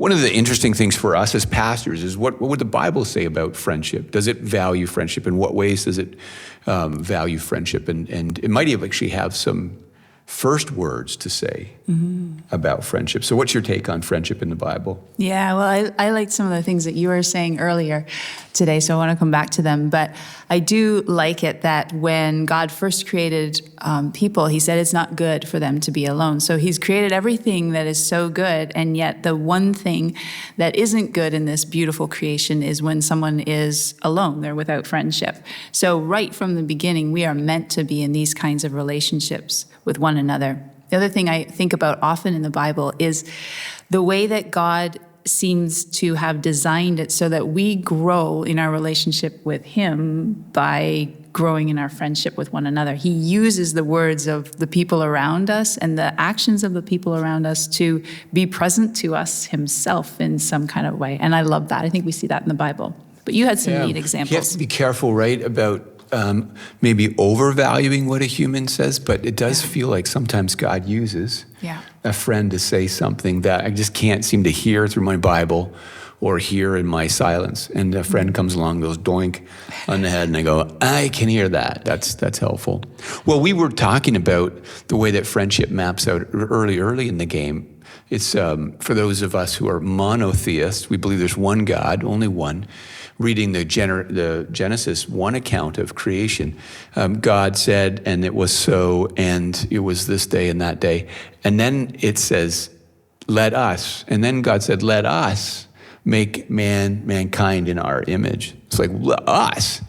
One of the interesting things for us as pastors is what would the Bible say about friendship? Does it value friendship? In what ways does it value friendship? And it might actually have some first words to say about friendship. So what's your take on friendship in the Bible? Yeah, well, I liked some of the things that you were saying earlier today, so I want to come back to them. But I do like it that when God first created people, he said it's not good for them to be alone. So he's created everything that is so good, and yet the one thing that isn't good in this beautiful creation is when someone is alone, they're without friendship. So right from the beginning, we are meant to be in these kinds of relationships with one another. The other thing I think about often in the Bible is the way that God seems to have designed it so that we grow in our relationship with him by growing in our friendship with one another. He uses the words of the people around us and the actions of the people around us to be present to us himself in some kind of way. And I love that. I think we see that in the Bible. But you had some neat examples. You have to be careful, right, about maybe overvaluing what a human says, but it does feel like sometimes God uses a friend to say something that I just can't seem to hear through my Bible or hear in my silence. And a friend comes along, goes doink on the head, and I go, I can hear that. That's helpful. Well, we were talking about the way that friendship maps out early in the game. It's for those of us who are monotheists, we believe there's one God, only one. Reading the Genesis 1 account of creation, God said, and it was so, and it was this day and that day. And then it says, let us. And then God said, let us make mankind in our image. It's like, us?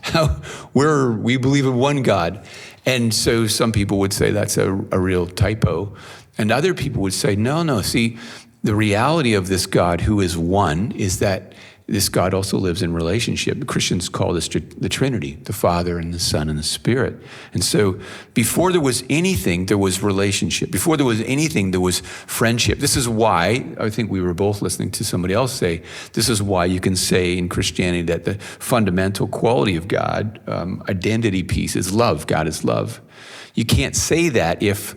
We believe in one God. And so some people would say that's a real typo. And other people would say, no, see, the reality of this God who is one is that this God also lives in relationship. Christians call this the Trinity, the Father and the Son and the Spirit. And so before there was anything, there was relationship. Before there was anything, there was friendship. This is why, I think we were both listening to somebody else say, this is why you can say in Christianity that the fundamental quality of God, identity piece, is love. God is love. You can't say that if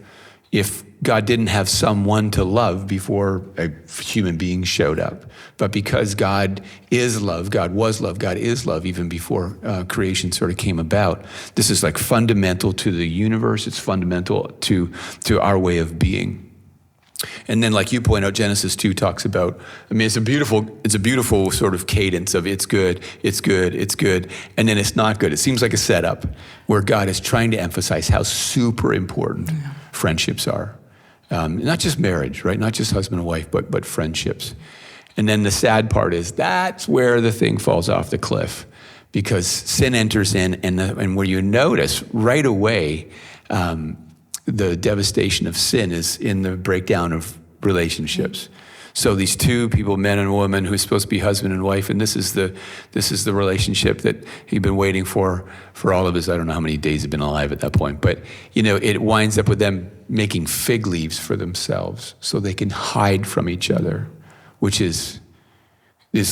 God didn't have someone to love before a human being showed up. But because God is love, God was love, God is love even before creation sort of came about. This is like fundamental to the universe. It's fundamental to our way of being. And then, like you point out, Genesis 2 talks about, I mean, it's a beautiful sort of cadence of it's good, and then it's not good. It seems like a setup where God is trying to emphasize how super important friendships are. Not just marriage, right? Not just husband and wife, but friendships. And then the sad part is that's where the thing falls off the cliff, because sin enters in, and where you notice right away the devastation of sin is in the breakdown of relationships. So these two people, man and woman, who are supposed to be husband and wife, and this is the relationship that he'd been waiting for all of his, I don't know how many days he'd been alive at that point, but it winds up with them making fig leaves for themselves so they can hide from each other, which is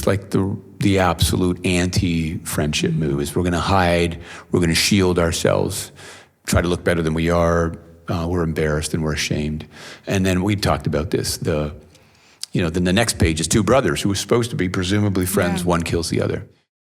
like the absolute anti-friendship move. Is we're going to hide, we're going to shield ourselves, try to look better than we are. We're embarrassed and we're ashamed. And then we talked about this. Then the next page is two brothers who are supposed to be presumably friends. One kills the other.